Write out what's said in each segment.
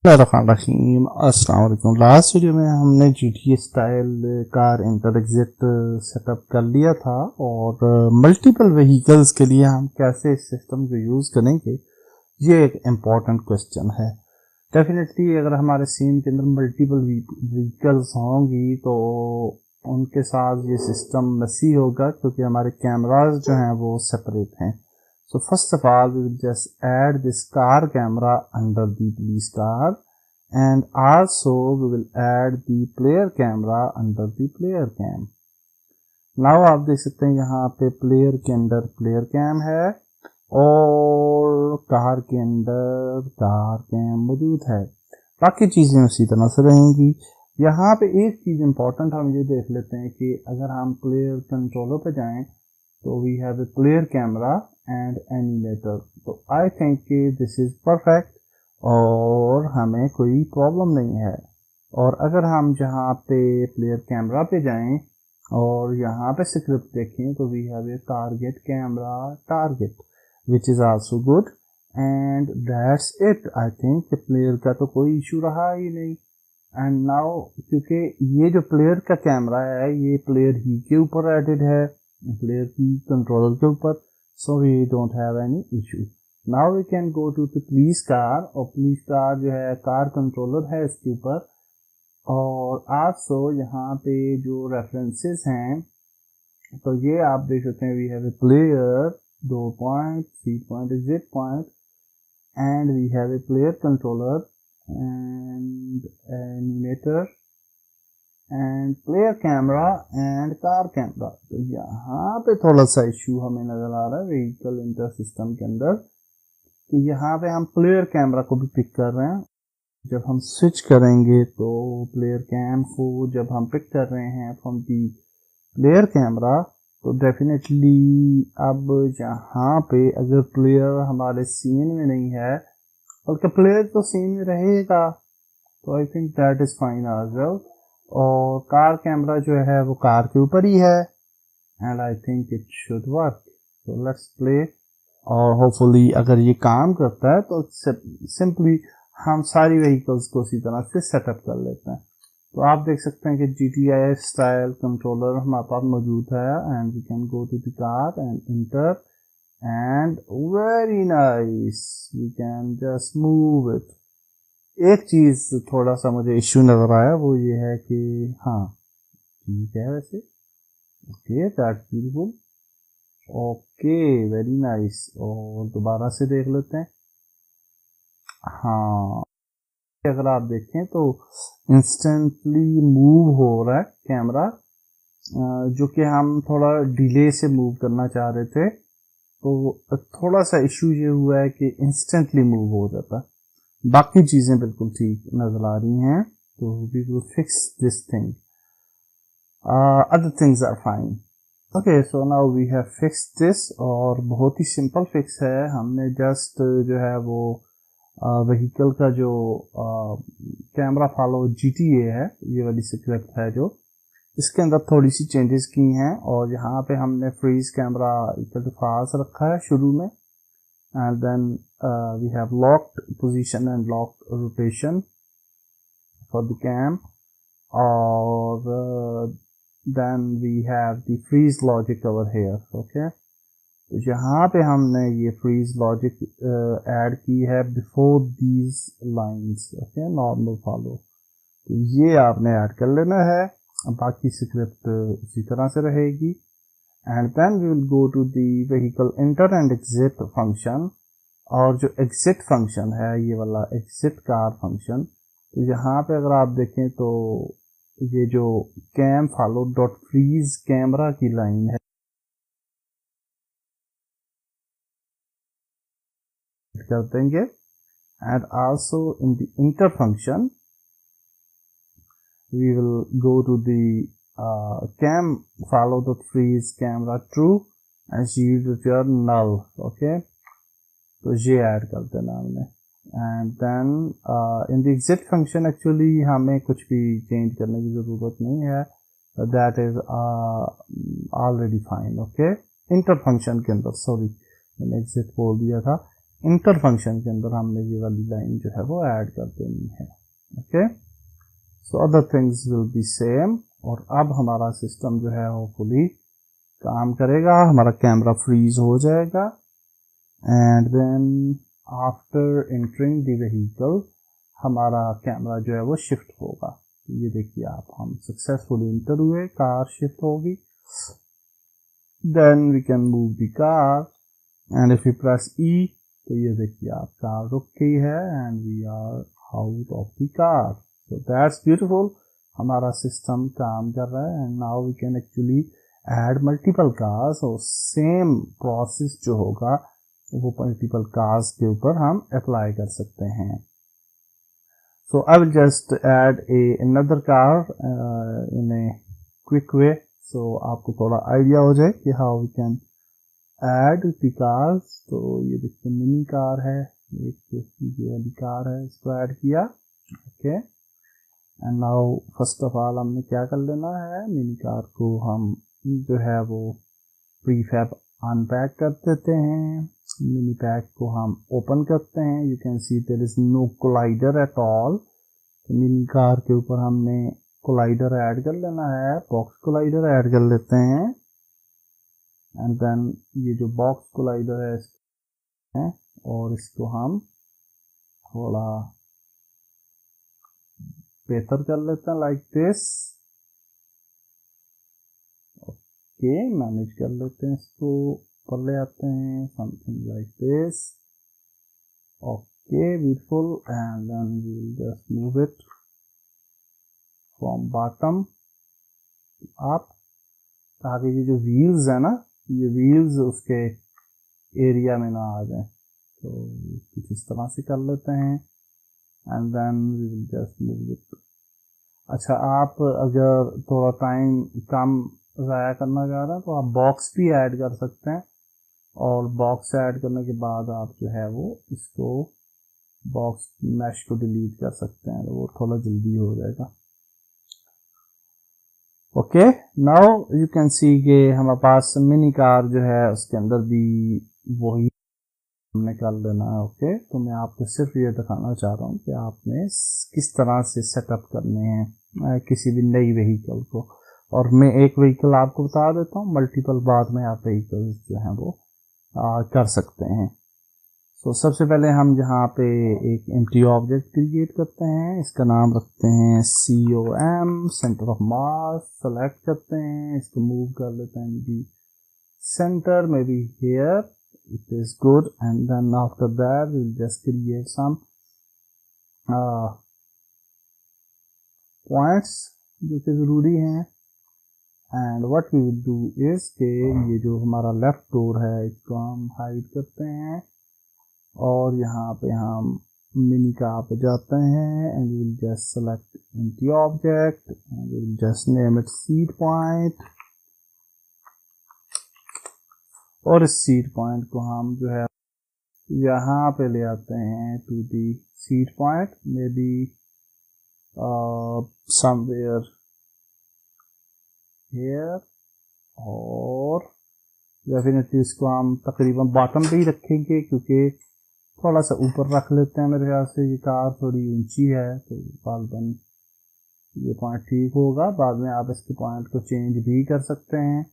रहीम अस्सलाम वालेकुम। Last video में हमने GTA style car inter exit setup कर लिया था और मल्टीपल व्हीकल्स के लिए हम कैसे इस सिस्टम को यूज़ करेंगे, ये एक इम्पॉर्टेंट क्वेश्चन है। डेफिनेटली अगर हमारे सीन के अंदर मल्टीपल व्हीकल्स होंगी तो उनके साथ ये सिस्टम मसी होगा, क्योंकि हमारे कैमराज जो हैं वो सेपरेट हैं। So first of all, we will just add this car camera under the police car, and also we will add the player camera under the player cam. Now आप देख सकते हैं यहाँ पे प्लेयर के अंदर प्लेयर कैम है और कार के अंदर कार कैम मौजूद है। बाकी चीज़ें उसी तरह से रहेंगी। यहाँ पे एक चीज़ इम्पोर्टेंट हम ये देख लेते हैं कि अगर हम प्लेयर कंट्रोलर पे जाएं तो we have a player camera and animator. तो आई थिंक कि दिस इज़ परफेक्ट और हमें कोई प्रॉब्लम नहीं है। और अगर हम जहाँ पे प्लेयर कैमरा पे जाएं और यहाँ पे स्क्रिप्ट देखें तो we have a target camera target which is also good and that's it. I think player का तो कोई इशू रहा ही नहीं। एंड नाउ क्योंकि ये जो प्लेयर का कैमरा है ये प्लेयर ही के ऊपर एडेड है, प्लेयर की कंट्रोलर के ऊपर, so we don't have any issue. Now we can go to the police car और police car जो है कार कंट्रोलर है इसके ऊपर। और also यहाँ पे जो रेफरेंसेस हैं तो ये आप देख सकते हैं we have a player 2 point 3 point exit point and we have a player controller and animator and player camera and car camera. तो यहाँ पे थोड़ा सा इश्यू हमें नजर आ रहा है व्हीकल इंटर सिस्टम के अंदर कि यहाँ पे हम प्लेयर कैमरा को भी पिक कर रहे हैं। जब हम स्विच करेंगे तो प्लेयर कैम को जब हम पिक कर रहे हैं फ्रॉम दी प्लेयर कैमरा तो डेफिनेटली अब यहाँ पे अगर प्लेयर हमारे सीन में नहीं है बल्कि प्लेयर तो सीन में रहेगा तो I think that is fine as well. और कार कैमरा जो है वो कार के ऊपर ही है and I think it should work. तो लेट्स प्ले और होपफुली अगर ये काम करता है तो सिंपली हम सारी व्हीकल्स को उसी तरह से सेटअप कर लेते हैं। तो आप देख सकते हैं कि GTA स्टाइल कंट्रोलर हमारे पास मौजूद है and we can go to the car and enter and very nice we can just move it. एक चीज़ थोड़ा सा मुझे इश्यू नज़र आया वो ये है कि हाँ ठीक है वैसे okay that's beautiful okay very nice. और दोबारा से देख लेते हैं। हाँ अगर आप देखें तो इंस्टेंटली मूव हो रहा है कैमरा, जो कि हम थोड़ा डिले से मूव करना चाह रहे थे तो थोड़ा सा इश्यू ये हुआ है कि इंस्टेंटली मूव हो जाता है। बाकी चीज़ें बिल्कुल ठीक नज़र आ रही हैं तो we will fix this thing. Other things are fine. Okay so now we have fixed this और बहुत ही सिंपल फिक्स है। हमने जस्ट जो है वो व्हीकल का जो कैमरा फॉलो GTA है ये वाली स्क्रिप्ट है जो इसके अंदर थोड़ी सी चेंजेस की हैं और यहाँ पे हमने freeze camera equal to fast रखा है शुरू में and then we have locked position and locked rotation for the cam or then we have the freeze logic over here. okay तो यहाँ पे हमने ये freeze logic add की है before these lines. okay normal follow तो ये आपने ऐड कर लेना है। बाकी स्क्रिप्ट उसी तरह से रहेगी and then we will go to the vehicle enter and exit function और जो exit function है ये वाला exit car function तो यहाँ पे अगर आप देखें तो ये जो cam follow dot freeze camera की लाइन है कर देंगे and also in the enter function we will go to the cam follow the freeze camera true and shield return null. okay तो ये ऐड कर देना हमने and then in the exit function actually हमें कुछ भी चेंज करने की ज़रूरत नहीं है, that is already fine. Okay enter function के अंदर सॉरी मैंने एग्जिट बोल दिया था। इंटर फंक्शन के अंदर हमने ये वाली लाइन जो है वो ऐड कर देनी है। Okay, so other things will be same. और अब हमारा सिस्टम जो है होपफुली काम करेगा, हमारा कैमरा फ्रीज हो जाएगा and then after entering the vehicle हमारा कैमरा जो है वो शिफ्ट होगा। ये देखिए आप, हम सक्सेसफुली इंटर हुए, कार शिफ्ट होगी, then we can move the car and if you press E तो ये देखिए आप, कार रुक गई है and we are out of the car. So that's beautiful, हमारा सिस्टम काम कर रहा है and now we can actually add multiple cars और सेम प्रोसेस जो होगा वो मल्टीपल कार्स के ऊपर हम अप्लाई कर सकते हैं। So I will just add another car in a quick way, so आपको थोड़ा आइडिया हो जाए कि how we can add the cars. तो ये देखिए मिनी कार है, एक ये वाली कार है, इसको ऐड किया। Okay, and now first of all हमने क्या कर लेना है, मिनी कार को हम जो है वो प्रीफैब अनपैक कर देते हैं। मिनी पैक को हम ओपन करते हैं। You can see there is no collider at all. तो मिनी कार के ऊपर हमने कोलाइडर ऐड कर लेना है, बॉक्स कोलाइडर ऐड कर लेते हैं एंड देन ये जो बॉक्स कोलाइडर है और इसको हम थोड़ा बेहतर कर लेते हैं लाइक दिस। ओके, मैनेज कर लेते हैं, इसको ऊपर ले आते हैं, something like this. Okay, beautiful, and then we will just move it from bottom up ताकि ये जो व्हील्स है ना, ये व्हील्स उसके एरिया में ना आ जाए। तो कुछ इस तरह से कर लेते हैं and then we will just move it. अच्छा, आप अगर थोड़ा टाइम कम ज़ाया करना चाह रहे हैं तो आप बॉक्स भी ऐड कर सकते हैं और बॉक्स ऐड करने के बाद आप जो है वो इसको बॉक्स मैश को डिलीट कर सकते हैं, तो वो थोड़ा जल्दी हो जाएगा। ओके, नाउ यू कैन सी कि हमारे पास मिनी कार जो है उसके अंदर भी वही हमने कर लेना है। ओके, तो मैं आपको सिर्फ ये दिखाना चाह रहा हूँ कि आपने किस तरह से सेटअप करने हैं किसी भी नई व्हीकल को। और मैं एक व्हीकल आपको बता देता हूँ, मल्टीपल बाद में आप व्हीकल्स जो हैं वो कर सकते हैं। सो सबसे पहले हम यहाँ पे एक एम्प्टी ऑब्जेक्ट क्रिएट करते हैं, इसका नाम रखते हैं COM, centre of mass. Select करते हैं, इसको मूव कर लेते हैं जी सेंटर में भी hair, it is good, and then after that we'll just create some points जो कि ज़रूरी हैं। And what we will do is के ये जो हमारा लेफ्ट डोर है इसको हम हाइड करते हैं और यहाँ पे हम मिनी कार पे जाते हैं and will just select empty object and will just name it seed point. और इस सीड पॉइंट को हम जो है यहाँ पे ले आते हैं to the seed point, maybe somewhere here, और डेफिनेटली इसको हम तकरीबन बॉटम पे ही रखेंगे क्योंकि थोड़ा सा ऊपर रख लेते हैं। मेरे ख्याल से ये कार थोड़ी ऊंची है तो गालबन ये पॉइंट ठीक होगा। बाद में आप इसके पॉइंट को चेंज भी कर सकते हैं।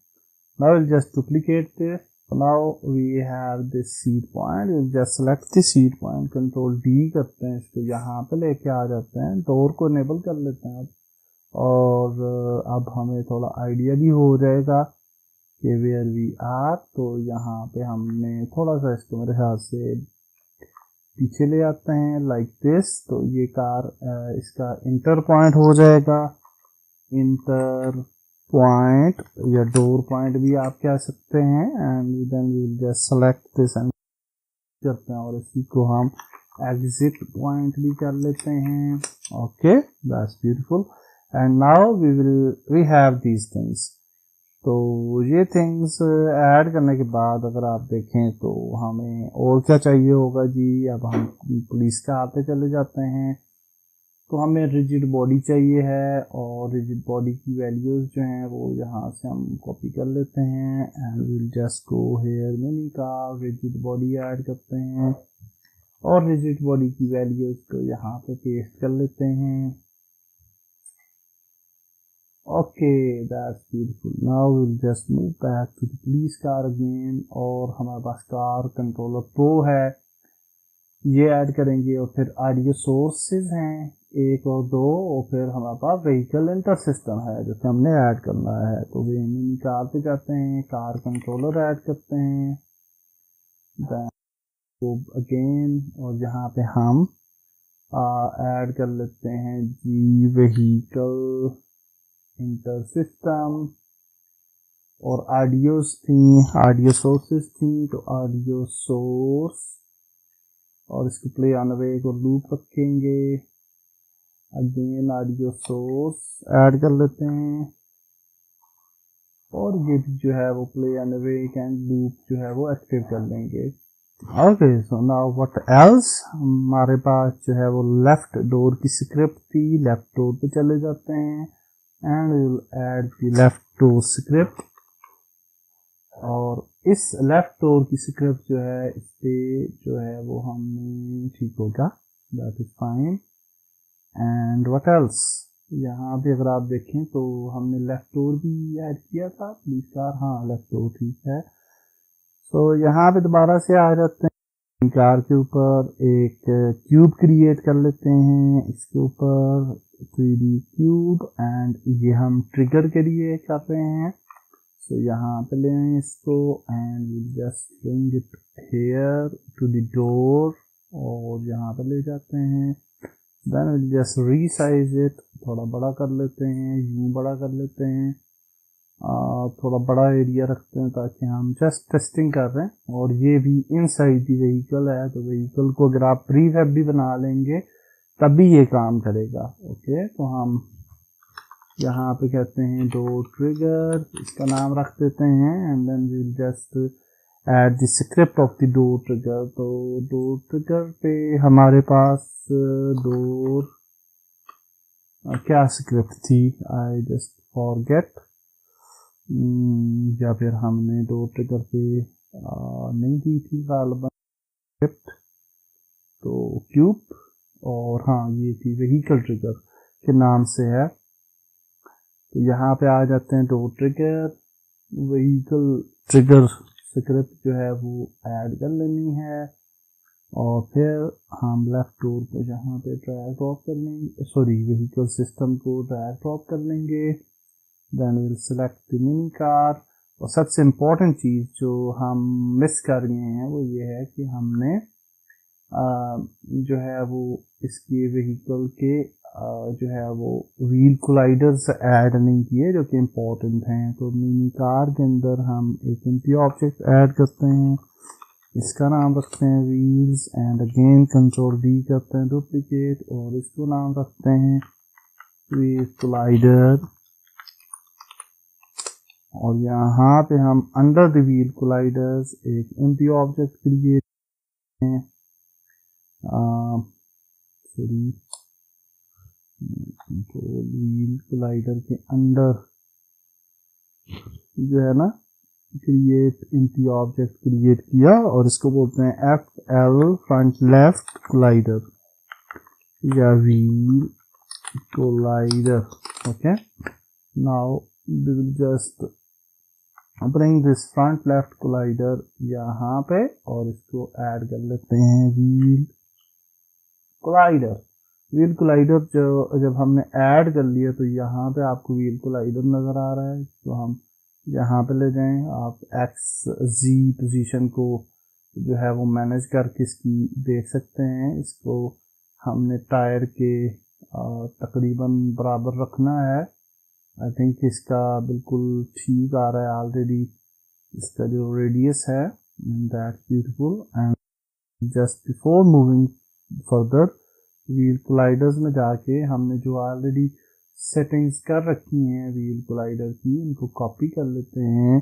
Now we'll just duplicate this. Now we have this seed point. We'll just select the seed point. Control D करते हैं, इसको यहाँ पे लेके आ जाते हैं, डोर को इनेबल कर लेते हैं और अब हमें थोड़ा आइडिया भी हो जाएगा कि वेयर वी आर। तो यहाँ पे हमने थोड़ा सा इसको मेरे ख्याल से पीछे ले आते हैं लाइक दिस। तो ये कार इसका इंटर पॉइंट हो जाएगा, इंटर पॉइंट या डोर पॉइंट भी आप कह सकते हैं। And then we will just select this and करते हैं और इसी को हम एग्जिट पॉइंट भी कर लेते हैं। Okay, that's beautiful. And now we have these things. तो ये थिंग्स ऐड करने के बाद अगर आप देखें तो हमें और क्या चाहिए होगा जी। अब हम पुलिस कार पे चले जाते हैं तो हमें रिजिड बॉडी चाहिए है और रिजिड बॉडी की वैल्यूज जो हैं वो यहाँ से हम कॉपी कर लेते हैं and will just go here mini car, rigid body add करते हैं और रिजिड बॉडी की वैल्यूज को यहाँ पे पेस्ट कर लेते हैं। Okay, that's beautiful. Now will just move back to the police car again, और हमारे पास कार कंट्रोलर प्रो है, ये ऐड करेंगे। और फिर ऑडियो सोर्सेज हैं 1 और 2, और फिर हमारे पास व्हीकल इंटर सिस्टम है जो कि हमने ऐड करना है। तो वे मिनी कार पे जाते हैं, कार कंट्रोलर ऐड करते हैं, अगेन, और यहाँ पे हम ऐड कर लेते हैं जी व्हीकल इंटर सिस्टम। और ऑडियोस थी, ऑडियो सोर्सेज थी, तो ऑडियो सोर्स, और इसको प्ले ऑन वे को लूप रखेंगे। अगेन ऑडियो सोर्स ऐड कर लेते हैं, और ये भी जो है वो play on awake and loop जो है वो एक्टिव कर लेंगे। Okay, so now what else, हमारे पास जो है वो लेफ्ट डोर की स्क्रिप्ट थी। लेफ्ट डोर पे चले जाते हैं and we will add the left door script. और इस लेफ्ट डोर की स्क्रिप्ट जो है इस पे जो है वो हमने, ठीक होगा, that is fine. And what else, यहाँ पे अगर आप देखें तो हमने लेफ्ट डोर भी ऐड किया था पुलिस कार, हाँ लेफ्ट डोर ठीक है। तो यहाँ पे दोबारा से आ जाते हैं कार के ऊपर, एक क्यूब क्रिएट कर लेते हैं इसके ऊपर, 3D क्यूब, एंड ये हम ट्रिगर के लिए कर रहे हैं। सो यहाँ पे ले आए इसको and we just bring it here to the door, और यहाँ पे ले जाते हैं। Then we just resize it, थोड़ा बड़ा कर लेते हैं, यूं बड़ा कर लेते हैं, थोड़ा बड़ा एरिया रखते हैं ताकि हम जस्ट टेस्टिंग कर रहे हैं। और ये भी इनसाइड दी व्हीकल है, तो व्हीकल को अगर आप प्रीफैब भी बना लेंगे तभी ये काम करेगा। ओके, तो हम यहाँ पे कहते हैं डोर ट्रिगर, इसका नाम रख देते हैं, and then we will just add the script of the door trigger. तो डोर ट्रिगर पे हमारे पास डोर क्या स्क्रिप्ट थी, आई जस्ट फॉरगेट, या फिर हमने डोर ट्रिगर पे नहीं दी थी गालबन स्क्रिप्ट, तो क्यूब, और हाँ ये थी व्हीकल ट्रिगर के नाम से है। तो यहाँ पे आ जाते हैं door trigger, vehicle trigger script जो है वो ऐड कर लेनी है, और फिर हम लेफ्ट डोर को यहाँ पे ड्रैग ड्रॉप कर लेंगे, सॉरी व्हीकल सिस्टम को ड्रैग ड्रॉप कर लेंगे। Then will select the mini car. और सबसे इम्पोर्टेंट चीज़ जो हम मिस कर गए हैं वो ये है कि हमने जो है वो इसकी व्हीकल के जो है वो व्हील कोलाइडर्स ऐड नहीं किए जो कि इम्पोर्टेंट हैं। तो मिनी कार के अंदर हम एक एम्प्टी ऑब्जेक्ट ऐड करते हैं, इसका नाम रखते हैं wheels, and again control D करते हैं डुप्लीकेट, और इसको नाम रखते हैं व्हील कोलाइडर। और यहाँ पे हम अंडर द व्हील कोलाइडर्स एक एम्प्टी ऑब्जेक्ट क्रिएट करते हैं, सॉरी कंट्रोल व्हील कोलाइडर के अंदर जो है ना क्रिएट एम्प्टी ऑब्जेक्ट क्रिएट किया, और इसको बोलते हैं FL फ्रंट लेफ्ट कोलाइडर या wheel collider. Okay, now we will just bring this front left collider यहाँ पे, और इसको ऐड कर लेते हैं व्हील कोलाइडर। व्हील कोलाइडर जो जब हमने ऐड कर लिया तो यहाँ पे आपको व्हील कोलाइडर नज़र आ रहा है, तो हम यहाँ पे ले जाएं, आप XZ पोजीशन को जो है वो मैनेज करके इसकी देख सकते हैं। इसको हमने टायर के तकरीबन बराबर रखना है, आई थिंक इसका बिल्कुल ठीक आ रहा है ऑलरेडी, इसका जो रेडियस है, that's beautiful. And just before moving further wheel colliders में जाके हमने जो ऑलरेडी सेटिंग्स कर रखी हैं व्हील कोलाइडर की, इनको कॉपी कर लेते हैं,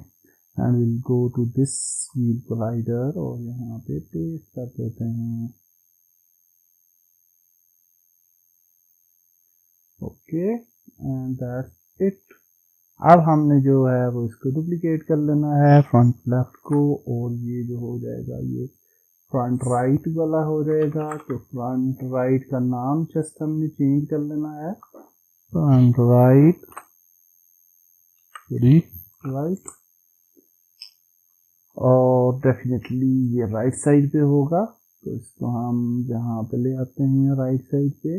and will go to this wheel collider और यहाँ पे पेस्ट कर देते हैं। Okay, and that's it. अब हमने जो है वो इसको डुप्लीकेट कर लेना है फ्रंट लेफ्ट को, और ये जो हो जाएगा ये फ्रंट राइट वाला हो जाएगा। तो फ्रंट राइट का नाम जस्ट हमने चेंज कर लेना है, फ्रंट राइट, राइट। और डेफिनेटली ये राइट साइड पे होगा, तो इसको हम यहाँ पे ले आते हैं राइट साइड पे,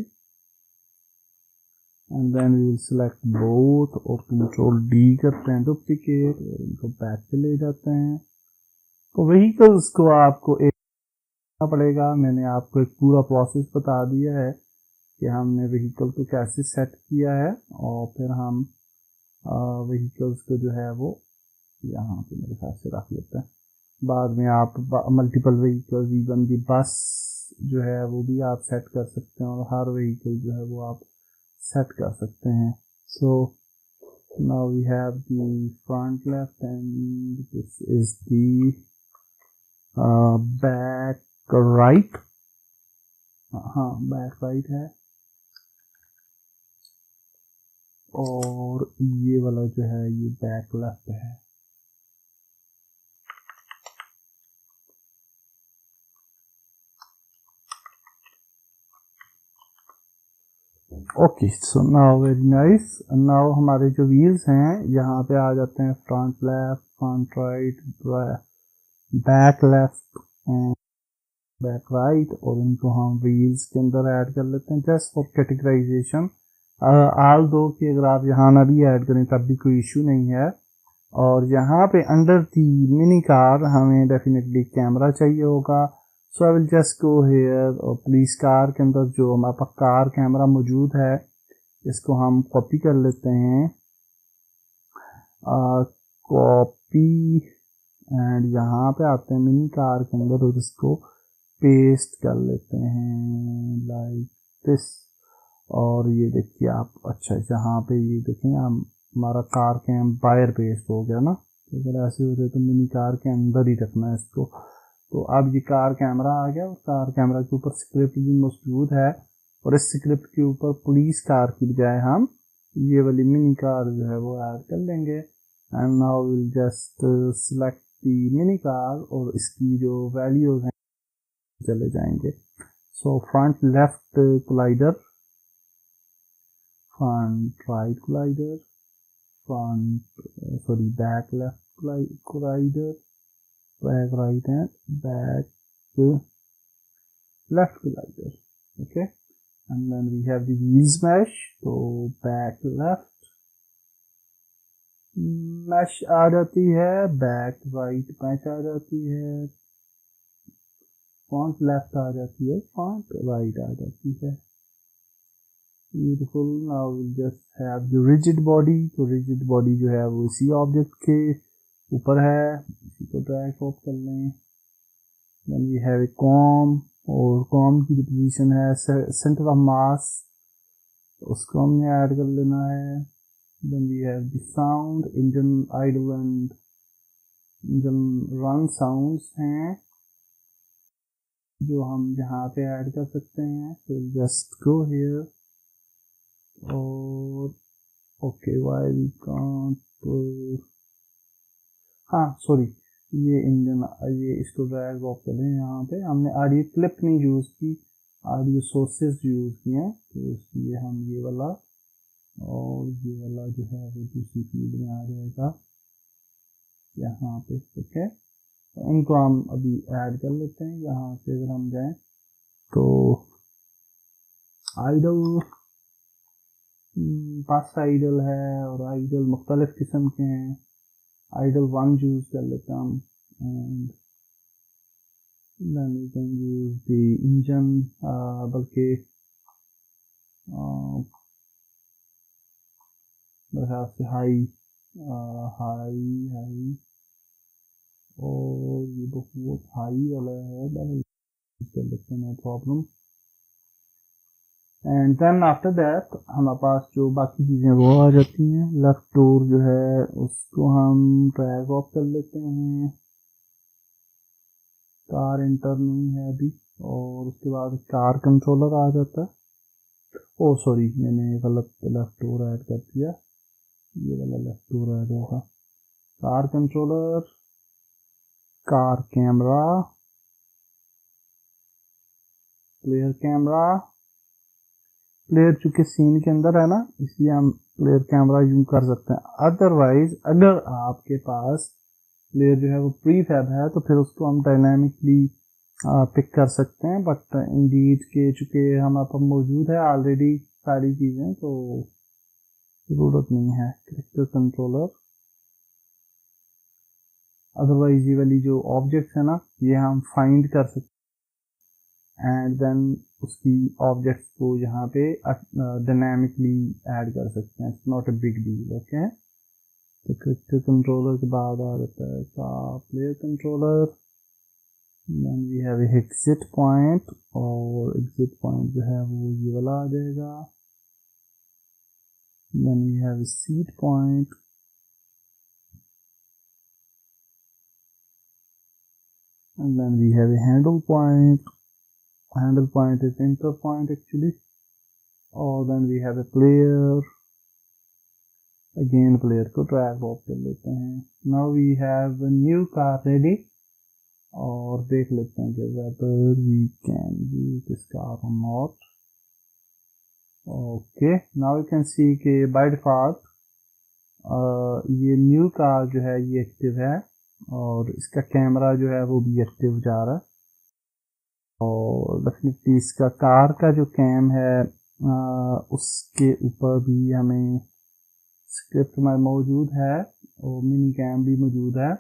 and then we will select both और कंट्रोल डी करते हैं डुप्लीकेट और इनको बैक पे ले जाते हैं। तो व्हीकल्स को आपको एक पड़ेगा, मैंने आपको एक पूरा प्रोसेस बता दिया है कि हमने व्हीकल को कैसे सेट किया है, और फिर हम व्हीकल्स को जो है वो यहाँ पे मेरे साथ से रख लेते हैं। बाद में आप मल्टीपल व्हीकल्स, इवन दी बस जो है वो भी आप सेट कर सकते हैं, और हर व्हीकल जो है वो आप सेट कर सकते हैं। So now we have the front left and this is the back right, हाँ बैक राइट है, और ये वाला जो है ये बैक लेफ्ट है। Okay, so now very nice. Now हमारे जो व्हील्स हैं यहाँ पे आ जाते हैं, front left, front right, back left and back right, और इनको हम व्हील्स के अंदर ऐड कर लेते हैं जस्ट फॉर कैटेगराइजेशन। आल दो कि अगर आप यहाँ ना भी ऐड करें तब भी कोई इशू नहीं है। और यहाँ पे अंडर दी मिनी कार हमें डेफिनेटली कैमरा चाहिए होगा, so I will just go here, और पुलिस कार के अंदर जो हमारे पास कार कैमरा मौजूद है इसको हम कॉपी कर लेते हैं, कॉपी, एंड यहाँ पे आते हैं मिनी कार के अंदर और इसको पेस्ट कर लेते हैं लाइक दिस। और ये देखिए आप, अच्छा यहाँ पे ये देखें हमारा कार के बाहर पेस्ट हो गया ना, तो अगर ऐसे हो जाए तो मिनी कार के अंदर ही रखना है इसको। तो अब ये कार कैमरा आ गया, और कार कैमरा के ऊपर स्क्रिप्ट भी मौजूद है, और इस स्क्रिप्ट के ऊपर पुलिस कार की बजाय हम ये वाली मिनी कार जो है वो ऐड कर लेंगे। And now will just select the mini car, और इसकी जो वैल्यूज हैं चले जाएंगे। So front left collider, front right collider, back left collider, back right and back left collider, okay, and then we have the wheels mesh, so back left mesh आ जाती है, back right mesh आ जाती है, front left आ जाती है, front right आ जाती है। beautiful। now we'll just have the rigid body, तो rigid body जो है वो इसी ऑब्जेक्ट के ऊपर है, इसी को ड्रैग ड्रॉप कर लें। then we have a comb, और कॉम की जो पोजीशन है सेंटर ऑफ मास उसको हमने ऐड कर लेना है। Then we have the sound, engine idle and engine run sounds हैं जो हम यहाँ पे ऐड कर सकते हैं। तो जस्ट गो हियर, और ओके व्हाई वी कांट, हाँ सॉरी, ये इंजन, ये इसको ड्रैग ड्रॉप करें। यहाँ पे हमने ऑडियो क्लिप नहीं यूज़ की, ऑडियो सोर्सेज यूज़ किए हैं, तो इसलिए हम ये वाला और ये वाला जो है वो दूसरी फील्ड में आ जाएगा यहाँ पे। ओके, तो इनको हम अभी ऐड कर लेते हैं। यहाँ से अगर हम जाएं तो आइडल, बस आइडल है, और आइडल मुख्तलिफ किस्म के हैं। आइडल 1 यूज कर लेता हूँ, and then we can use the engine, बल्कि मेरे ख्याल से हाई, और ये बहुत हाई वाला है, यूज कर लेते हैं, no problem. And then after that हमारे पास जो बाकी चीज़ें वो आ जाती हैं। लेफ्ट डोर जो है उसको हम ड्रैग ऑफ कर लेते हैं, कार इंटर नहीं है अभी, और उसके बाद कार कंट्रोलर आ जाता है। ओ सॉरी, मैंने गलत लेफ्ट डोर ऐड कर दिया, ये वाला लेफ्ट डोर ऐड होगा। Car controller, car camera, player camera, player चूंकि सीन के अंदर है ना, इसलिए हम प्लेयर कैमरा यूज कर सकते हैं। अदरवाइज अगर आपके पास प्लेयर जो है वो प्रीफैब है तो फिर उसको हम डायनामिकली पिक कर सकते हैं, बट इंडीड के चूंकि हमारे पास मौजूद है ऑलरेडी सारी चीज़ें, तो ज़रूरत नहीं है कैरेक्टर कंट्रोलर। अदरवाइज ये वाली जो ऑब्जेक्ट्स है ना, ये हम फाइंड कर सकते एंड देन उसकी ऑब्जेक्ट्स को यहाँ पे डायनामिकली ऐड कर सकते हैं। It's not a big deal. Okay, तो कैरेक्टर कंट्रोलर के बाद आ जाता है player controller, then we have exit point, और एग्जिट पॉइंट जो है वो ये वाला आ जाएगा। Then we have a seed point, and then we have a handle point. Handle point is enter point actually. Or then we have a player. Again player को drag drop कर लेते हैं। Now we have a new car ready. और देख लेते हैं कि whether we can use this car or not. Okay, now you can सी कि बाय डिफॉल्ट ये न्यू कार जो है ये एक्टिव है, और इसका कैमरा जो है वो भी एक्टिव जा रहा है। और डेफिनेटली इसका कार का जो कैम है उसके ऊपर भी हमें स्क्रिप्ट में मौजूद है, और मिनी कैम भी मौजूद है।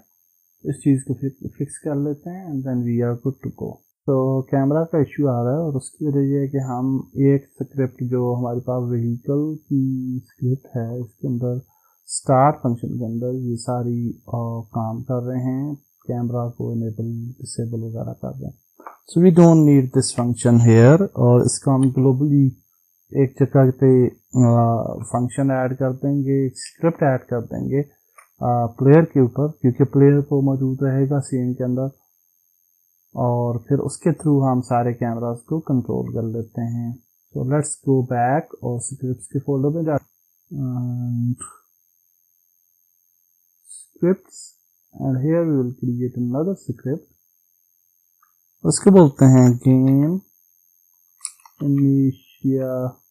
इस चीज़ को फिक्स कर लेते हैं and then we are good to go. तो कैमरा का इश्यू आ रहा है, और उसकी वजह ये है कि हम एक स्क्रिप्ट जो हमारे पास व्हीकल की स्क्रिप्ट है, इसके अंदर स्टार्ट फंक्शन के अंदर ये सारी काम कर रहे हैं, कैमरा को इनेबल डिसेबल वगैरह कर रहे हैं। So we don't need this function here, और इसको हम ग्लोबली एक जगह पे फंक्शन ऐड कर देंगे, स्क्रिप्ट ऐड कर देंगे प्लेयर के ऊपर, क्योंकि प्लेयर को मौजूद रहेगा सीन के अंदर, और फिर उसके थ्रू हम सारे कैमरास को कंट्रोल कर लेते हैं। तो लेट्स गो बैक और स्क्रिप्ट्स के फोल्डर में जा, scripts, and here we will create another script. उसको बोलते हैं गेम इनिशियलाइजर,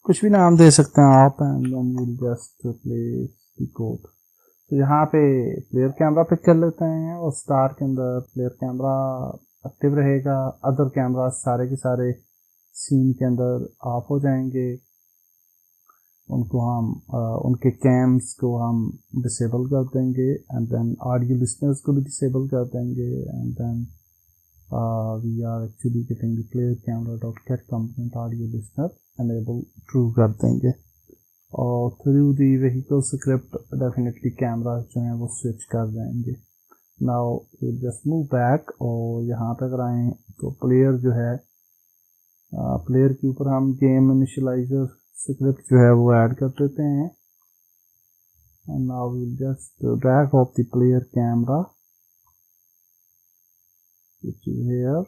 कुछ भी नाम दे सकते हैं आप, and then we will just place the code. तो यहाँ पे प्लेयर कैमरा पिक कर लेते हैं, और स्टार के अंदर प्लेयर कैमरा एक्टिव रहेगा, अदर कैमरा सारे के सारे सीन के अंदर ऑफ हो जाएंगे, उनको हम उनके कैम्स को हम डिसेबल कर देंगे, एंड देन ऑडियो लिसनर्स को भी डिसेबल कर देंगे, and then we are actually getting the player camera dot get component audio listener enable true कर देंगे, और through the vehicle script definitely camera जो है वो स्विच कर जाएंगे। नाउ जस्ट मूव बैक, और यहाँ पे अगर आए तो प्लेयर जो है प्लेयर के ऊपर हम गेम इनिशियलाइजर स्क्रिप्ट जो है वो ऐड कर देते हैं, and now we just drag off the player camera which is here,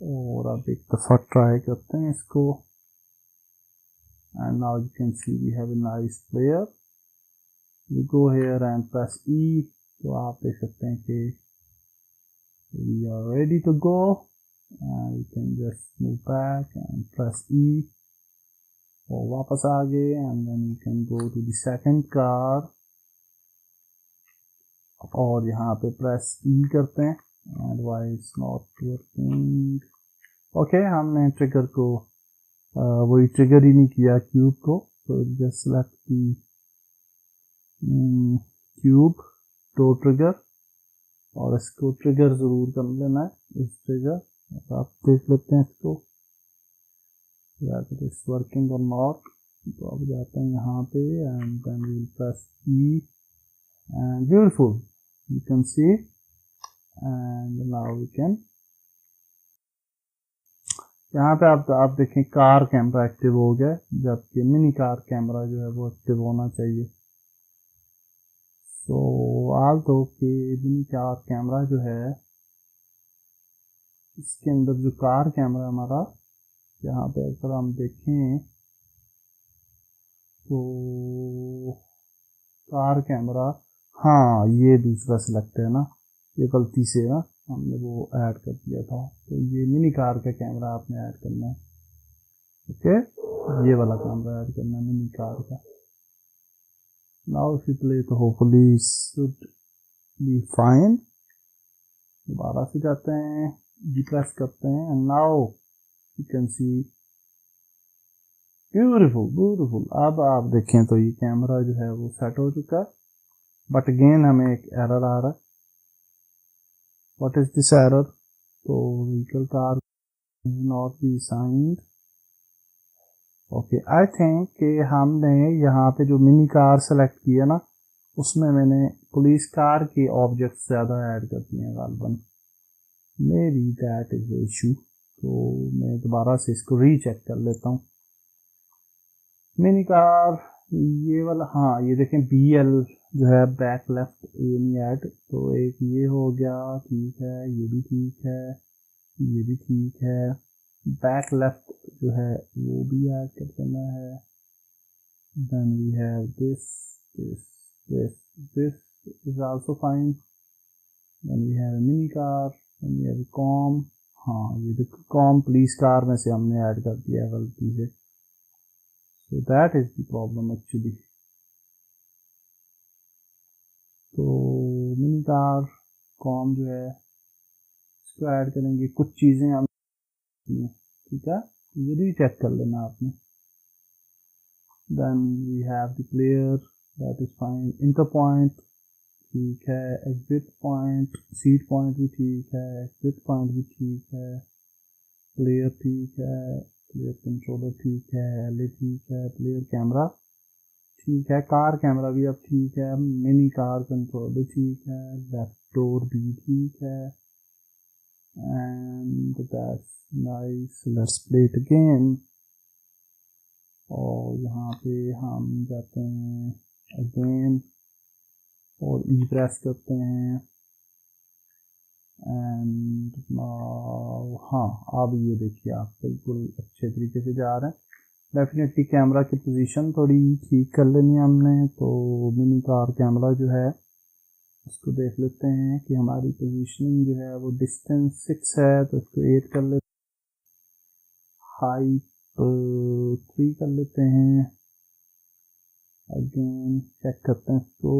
और अब एक दफा ट्राई करते हैं इसको, and now you can see we have a nice player. We go here and press E, तो आप देख सकते हैं कि we are ready to go, and you can just move back and press E, और वापस आ गए, and then you can go to the second car, और यहाँ पे press E करते हैं, and why it's not working? Okay, हमने trigger को वही ट्रिगर ही नहीं किया क्यूब को, तो just select the cube to trigger, और इसको ट्रिगर जरूर कर लेना है, इस ट्रिगर आप देख लेते हैं इसको इट्स वर्किंग और नॉट। तो अब जाते हैं यहाँ पे, and then we will press E, and beautiful you can see, and now we can, यहाँ पे आप देखें कार कैमरा एक्टिव हो गया, जबकि मिनी कार कैमरा जो है वो एक्टिव होना चाहिए। सो आल तो कि मिनी कार कैमरा जो है, इसके अंदर जो कार कैमरा हमारा, यहाँ पे अगर हम देखें तो कार कैमरा, हाँ ये दूसरा सिलेक्ट है ना, ये गलती से ना हमने वो ऐड कर दिया था। तो ये मिनी कार का कैमरा आपने ऐड करना है। ओके, ये वाला कैमरा ऐड करना है मिनी कार का। नाउ इफ यू प्ले तो होपफुली शुड बी फाइन। दोबारा से जाते हैं, जी प्रेस करते हैं, and now you can C beautiful beautiful. अब आप देखें तो ये कैमरा जो है वो सेट हो चुका है, बट अगेन हमें एक एरर आ रहा है। What is this error? तो vehicle car not be signed. Okay, I think कि हमने यहाँ पे जो मिनी कार सेलेक्ट किया ना, उसमें मैंने पुलिस कार के ऑब्जेक्ट्स ज़्यादा ऐड कर दिए हैं गालबन। Maybe that is the issue. तो मैं दोबारा से इसको रीचेक कर लेता हूँ। मिनी कार ये वाला, हाँ ये देखें BL जो है बैक लेफ्ट ये नहीं ऐड। तो एक ये हो गया, ठीक है, ये भी ठीक है, ये भी ठीक है। बैक लेफ्ट जो है वो भी ऐड कर देना है। Then we have this this this this is also fine. Then we have mini car, then we have com. हाँ ये देखो कॉम पुलिस कार में से हमने ऐड कर दिया है गलती से। So that is the problem actually। तो मिनी कार कॉम जो है इसको ऐड करेंगे। कुछ चीज़ें हम, ठीक है, ये भी चेक कर लेना आपने। Then we have the player, that is fine. Enter point ठीक है, एग्जिट पॉइंट, सीट पॉइंट भी ठीक है, एग्जिट पॉइंट भी ठीक है, प्लेयर ठीक है, प्लेयर कंट्रोलर ठीक है, एलए ठीक है, प्लेयर कैमरा ठीक है, कार कैमरा भी अब ठीक है, मिनी कार कंट्रोल भी ठीक है, लेफ्ट डोर भी ठीक है, and that's nice. Let's play it again. और यहाँ पे हम जाते हैं अगेन और ई प्रेस करते हैं, एंड हाँ अब ये देखिए आप बिल्कुल अच्छे तरीके से जा रहे हैं। डेफिनेटली कैमरा की पोजीशन थोड़ी ठीक कर लेनी है हमने। तो मिनी कार कैमरा जो है उसको देख लेते हैं कि हमारी पोजीशनिंग जो है वो डिस्टेंस 6 है, तो इसको 8 कर लेते हैं। हाइट 3 कर लेते हैं। अगेन चेक करते हैं इसको।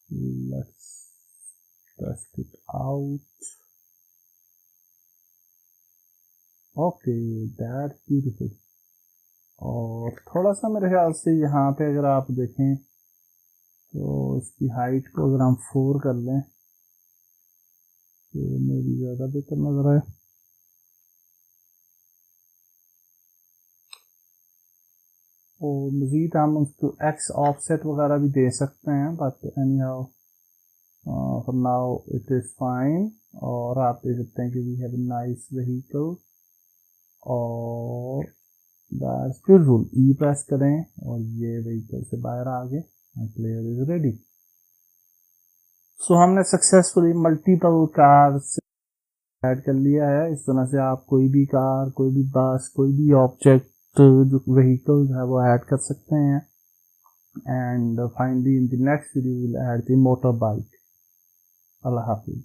Let's test it out. Okay, that's beautiful. और थोड़ा सा मेरे ख्याल से यहाँ पे अगर आप देखें तो इसकी हाइट को अगर हम 4 कर लें तो मेरी ज़्यादा बेहतर नजर आए। और मज़ीद हम उसको एक्स ऑफसेट वगैरह भी दे सकते हैं, but anyhow for now it is fine. और आप देख सकते हैं कि we have a nice vehicle. और दैट्स ब्यूटीफुल। ई प्रेस करें और ये व्हीकल से बाहर आ गए, प्लेयर इज रेडी। सो हमने सक्सेसफुली मल्टीपल कार्स ऐड कर लिया है। इस तरह से आप कोई भी कार, कोई भी बस, कोई भी ऑब्जेक्ट जो व्हीकल्स है वो ऐड कर सकते हैं। And finally in the next video will add the motor bike. Allah Hafiz.